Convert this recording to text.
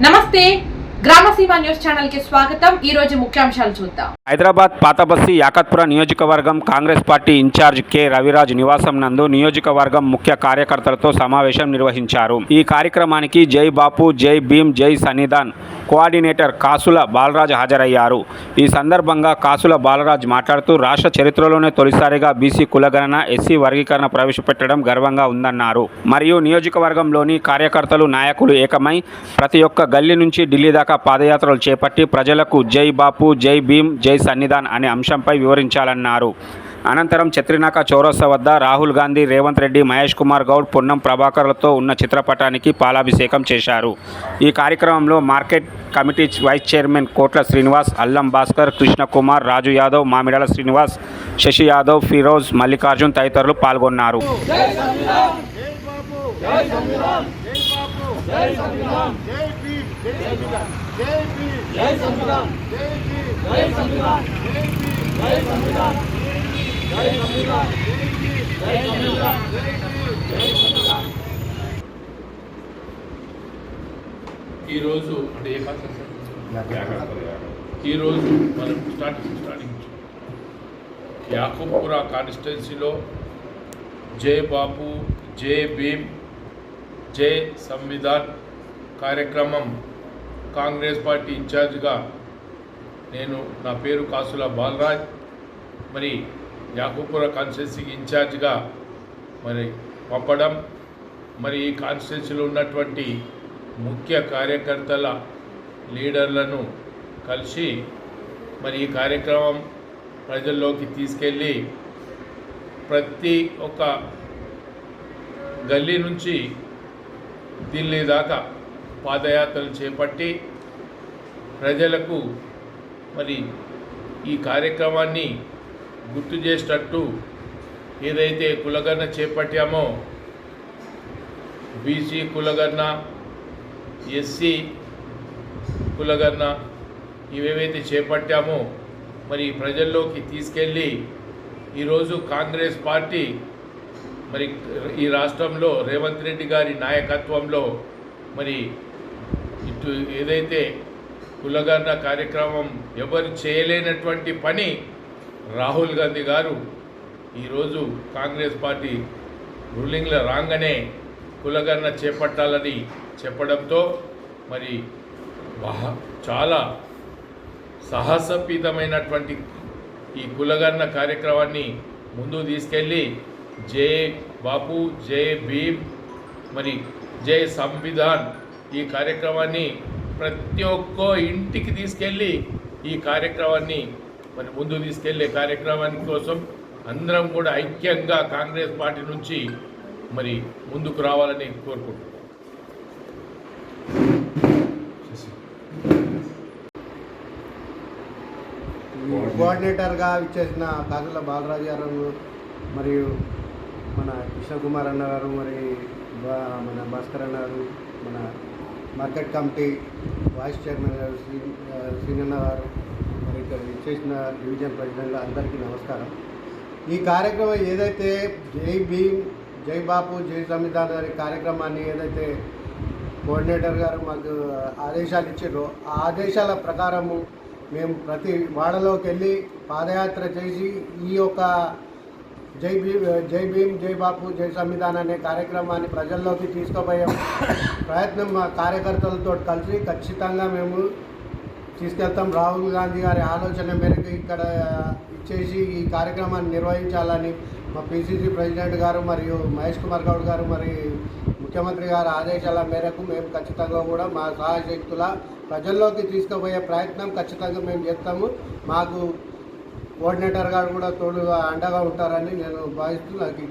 నమస్తే గ్రామసీమ news channel కి స్వాగతం। ఈ రోజు ముఖ్యాంశాలు చూద్దాం। హైదరాబాద్ పాతబస్తీ యాకత్పుర నియోజకవర్గం Congress party in charge K Raviraj నివాసం నందు నియోజకవర్గం ముఖ్య కార్యకర్తలతో సమావేశం నిర్వహించారు। ఈ కార్యక్రమానికి జై బాపు, జై భీమ్, జై సన్నిధాన్ కోఆర్డినేటర్ కాసుల బాలరాజ్ హాజరయ్యారు। ఈ సందర్భంగా కాసుల బాలరాజ్ మాట్లాడుతూ రాష్ట్ర చరిత్రలోనే తొలిసారిగా బీసీ కులగణన, ఎస్సీ వర్గీకరణ ప్రవేశపెట్టడం గర్వంగా ఉందన్నారు। మరియు నియోజకవర్గంలోని కార్యకర్తలు, నాయకులు ఏకమై ప్రతి ఒక్క గల్లీ నుంచి ఢిల్లీ దాకా పాదయాత్రలు చేపట్టి ప్రజలకు జై బాపు, జై భీమ్, జై సన్నిధాన్ అనే అంశంపై వివరించాలన్నారు। అనంతరం చత్రినాక చౌరస్తా వద్ద రాహుల్ గాంధీ, రేవంత్ రెడ్డి, మహేష్ కుమార్ గౌడ్, పొన్నం ప్రభాకర్లతో ఉన్న చిత్రపటానికి పాలాభిషేకం చేశారు। ఈ కార్యక్రమంలో మార్కెట్ కమిటీ వైస్ చైర్మన్ కోట్ల శ్రీనివాస్, అల్లం భాస్కర్, కృష్ణకుమార్, రాజు యాదవ్, మామిడాల శ్రీనివాస్, శశి యాదవ్, ఫిరోజ్, మల్లికార్జున్ తదితరులు పాల్గొన్నారు। ఈరోజు అంటే ఈరోజు మనం స్టార్టింగ్ యాకూబ్పుర కాన్స్టిట్యున్సీలో జై బాపు, జై భీమ్, జై సంవిధాన్ కార్యక్రమం కాంగ్రెస్ పార్టీ ఇన్ఛార్జ్గా నా పేరు కాసుల బాలరాజ్, మరి యాకూబ్పుర కాన్స్టిట్యున్సీకి ఇన్ఛార్జ్గా పంపడం, మరి ఈ కాన్స్టిట్యున్సీలో ఉన్నటువంటి ముఖ్య కార్యకర్తల లీడర్లను కలిసి మరి ఈ కార్యక్రమం ప్రజల్లోకి తీసుకెళ్ళి ప్రతి ఒక్క గల్లీ నుంచి ఢిల్లీ దాకా పాదయాత్రలు చేపట్టి ప్రజలకు మరి ఈ కార్యక్రమాన్ని గుర్తు చేసేటట్టు ఏదైతే కులగణన చేపట్టామో బీసీ కులగణన, ఎస్సీ కులగణన ఇవేవైతే చేపట్టామో మరి ప్రజల్లోకి తీసుకెళ్ళి ఈరోజు కాంగ్రెస్ పార్టీ మరి ఈ రాష్ట్రంలో రేవంత్ రెడ్డి గారి నాయకత్వంలో మరి ఇటు ఏదైతే కులగణన కార్యక్రమం ఎవరు చేయలేనటువంటి పని రాహుల్ గాంధీ గారు ఈరోజు కాంగ్రెస్ పార్టీ రూలింగ్లో రాగానే కులగణన చేపట్టాలని చెప్పడంతో మరి చాలా సాహసోపేతమైనటువంటి ఈ కులగణన కార్యక్రమాన్ని ముందుకు తీసుకెళ్ళి జై బాపు, జై భీమ్, మరి జై సంవిధాన్ ఈ కార్యక్రమాన్ని ప్రతి ఒక్క ఇంటికి తీసుకెళ్ళి ఈ కార్యక్రమాన్ని మరి ముందుకు తీసుకెళ్లే కార్యక్రమానికి కోసం అందరం కూడా ఐక్యంగా కాంగ్రెస్ పార్టీ నుంచి మరి ముందుకు రావాలని కోరుకుంటున్నాం। కోఆర్డినేటర్గా ఇచ్చేసిన కాసుల బాలరాజు గారు మరియు మన కృష్ణకుమార్ అన్న గారు, మరి మన భాస్కర్ అన్న గారు, మన మార్కెట్ కమిటీ వైస్ చైర్మన్ గారు శ్రీనన్న గారు, మరి ఇక్కడ ఇచ్చేసిన డివిజన్ ప్రెసిడెంట్లు అందరికీ నమస్కారం। ఈ కార్యక్రమం ఏదైతే జై భీమ్, జై బాపు, జై సంవిధాన్ గారి కార్యక్రమాన్ని ఏదైతే కోఆర్డినేటర్ గారు మాకు ఆదేశాలు ఇచ్చారో ఆ ఆదేశాల ప్రకారము మేము ప్రతి వాడలోకి వెళ్ళి పాదయాత్ర చేసి ఈ యొక్క జై భీమ్, జై బాపు, జై సంవిధాన్ అనే కార్యక్రమాన్ని ప్రజల్లోకి తీసుకుపోయే ప్రయత్నం మా కార్యకర్తలతో కలిసి ఖచ్చితంగా మేము తీసుకెళ్తాం। రాహుల్ గాంధీ గారి ఆలోచన మేరకు ఇక్కడ ఇచ్చేసి ఈ కార్యక్రమాన్ని నిర్వహించాలని మా పిసిసి ప్రెసిడెంట్ గారు మరియు మహేష్ కుమార్ గౌడ్ గారు, మరి ముఖ్యమంత్రి గారి ఆదేశాల మేరకు మేము ఖచ్చితంగా కూడా మా సహాయశక్తుల ప్రజల్లోకి తీసుకుపోయే ప్రయత్నం ఖచ్చితంగా మేము చేస్తాము। మాకు కోఆర్డినేటర్ గారు కూడా తోడుగా అండగా ఉంటారని నేను భావిస్తూ నాకు